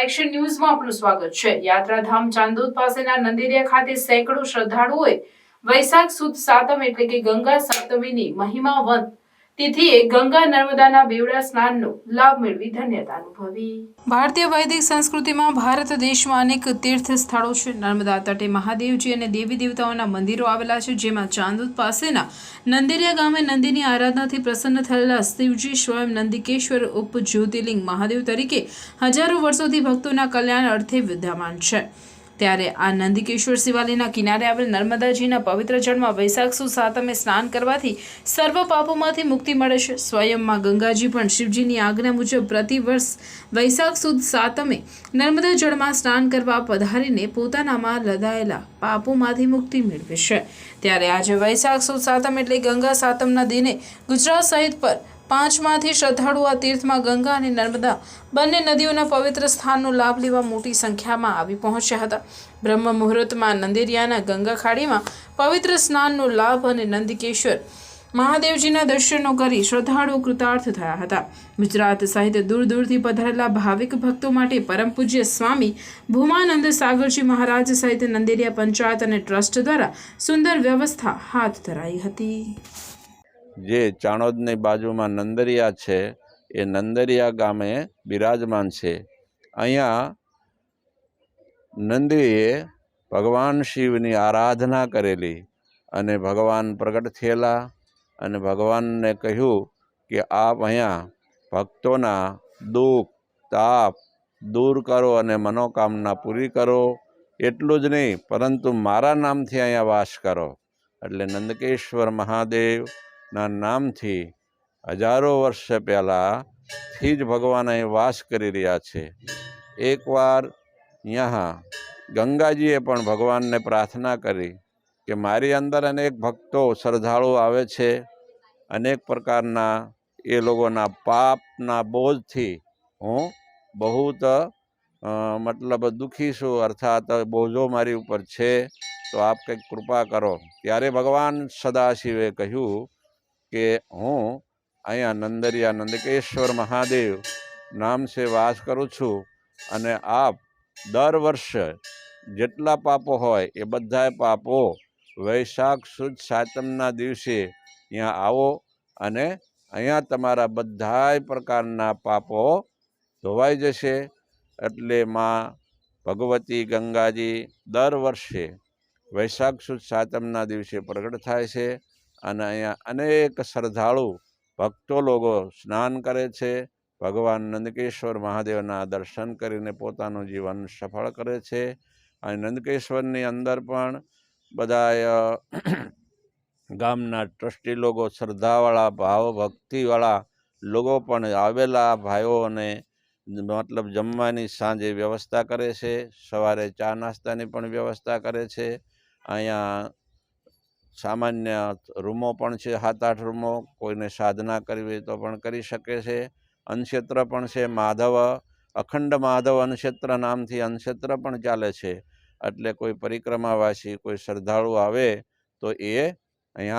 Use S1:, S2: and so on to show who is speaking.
S1: Action ન્યૂઝમાં આપનું સ્વાગત છે। યાત્રાધામ ચાંદોદ પાસેના નંદેરિયા ખાતે સેંકડો શ્રદ્ધાળુઓએ વૈશાખ સુદ સાતમ એટલે કે ગંગા સપ્તમીની મહિમાવંત તિથિએ ગંગા નર્મદાના બેવડા સ્નાનનો લાભ મેળવી ધન્યતા અનુભવી। ભારતીય વૈદિક સંસ્કૃતિમાં ભારત દેશમાં અનેક તીર્થ સ્થળો છે। નર્મદા તટે મહાદેવજી અને દેવી દેવતાઓના મંદિરો આવેલા છે, જેમાં ચાંદોદ પાસેના નંદેરિયા ગામે નંદીની આરાધનાથી પ્રસન્ન થયેલા શિવજી સ્વયં નંદિકેશ્વર ઉપ જ્યોતિર્લિંગ મહાદેવ તરીકે હજારો વર્ષોથી ભક્તોના કલ્યાણ અર્થે વિદ્યમાન છે। ત્યારે આ નંદિકેશ્વર શિવાલયના કિનારે આવેલ નર્મદાજીના પવિત્ર જળમાં વૈશાખ સુદ સાતમે સ્નાન કરવાથી સર્વ પાપોમાંથી મુક્તિ મળે છે। સ્વયં માં ગંગાજી પણ શિવજીની આજ્ઞા મુજબ પ્રતિવર્ષ વૈશાખ સુદ સાતમે નર્મદા જળમાં સ્નાન કરવા પધારીને પોતાનામાં લદાયેલા પાપોમાંથી મુક્તિ મેળવે છે। ત્યારે આજે વૈશાખ સુદ સાતમ એટલે ગંગા સાતમના દિને ગુજરાત સહિત પર 5માંથી શ્રદ્ધાળુઓ આ તીર્થમાં ગંગા અને નર્મદા બંને નદીઓના પવિત્ર સ્થાનનો લાભ લેવા મોટી સંખ્યામાં આવી પહોંચ્યા હતા। બ્રહ્મ મુહૂર્તમાં નંદેરિયાના ગંગા ખાડીમાં પવિત્ર સ્નાનનો લાભ અને નંદિકેશ્વર મહાદેવજીના દર્શનો કરી શ્રદ્ધાળુઓ કૃતાર્થ થયા હતા। ગુજરાત સહિત દૂર દૂરથી પધારેલા ભાવિક ભક્તો માટે પરમ પૂજ્ય સ્વામી ભૂમાનંદ સાગરજી મહારાજ સહિત નંદેરિયા પંચાયત અને ટ્રસ્ટ દ્વારા સુંદર વ્યવસ્થા હાથ ધરાઈ હતી।
S2: જે ચાણોદની બાજુમાં નંદરિયા છે એ નંદરિયા ગામે બિરાજમાન છે। અહીંયા નંદીએ ભગવાન શિવની આરાધના કરેલી અને ભગવાન પ્રગટ થયેલા અને ભગવાનને કહ્યું કે આપ અહીંયા ભક્તોના દુઃખ તાપ દૂર કરો અને મનોકામના પૂરી કરો। એટલું જ નહીં પરંતુ મારા નામથી અહીંયા વાસ કરો। એટલે નંદકેશ્વર મહાદેવ ના નામથી હજારો વર્ષ પહેલાંથી જ ભગવાન અહીં વાસ કરી રહ્યા છે। એકવાર यहाँ ગંગાજીએ પણ ભગવાનને પ્રાર્થના કરી કે મારી અંદર અનેક ભક્તો શ્રદ્ધાળુ આવે છે, અનેક પ્રકારના એ લોકોના પાપના બોજથી હું બહુત મતલબ દુઃખી છું, અર્થાત બોજો મારી ઉપર છે, તો આપ કંઈક કૃપા કરો। ત્યારે ભગવાન સદાશિવે કહ્યું કે હું અહીંયા નંદરિયા નંદકેશ્વર મહાદેવ નામ સે વાસ કરું છું અને આપ દર વર્ષે જેટલા પાપો હોય એ બધાય પાપો વૈશાખ સુદ સાતમના દિવસે અહીંયા આવો અને અહીંયા તમારા બધાય પ્રકારના પાપો ધોવાઈ જશે। એટલે માં ભગવતી ગંગાજી દર વર્ષે વૈશાખ સુદ સાતમના દિવસે પ્રગટ થાય છે અને અહીંયા અનેક શ્રદ્ધાળુ ભક્તો લોકો સ્નાન કરે છે, ભગવાન નંદકેશ્વર મહાદેવના દર્શન કરીને પોતાનું જીવન સફળ કરે છે। અને નંદકેશ્વરની અંદર પણ બધા ગામના ટ્રસ્ટી લોકો શ્રદ્ધાવાળા ભાવ ભક્તિવાળા લોકો પણ આવેલા ભાઈઓને મતલબ જમવાની સાંજે વ્યવસ્થા કરે છે, સવારે ચા નાસ્તાની પણ વ્યવસ્થા કરે છે। અહીંયા સામાન્ય રૂમો પણ છે, 7-8 રૂમો, કોઈને સાધના કરવી હોય તો પણ કરી શકે છે। અન્નક્ષેત્ર પણ છે, માધવ અખંડ માધવ અન્નક્ષેત્ર નામથી અન્નક્ષેત્ર પણ ચાલે છે। એટલે કોઈ પરિક્રમાવાસી કોઈ શ્રદ્ધાળુ આવે તો એ અહીંયા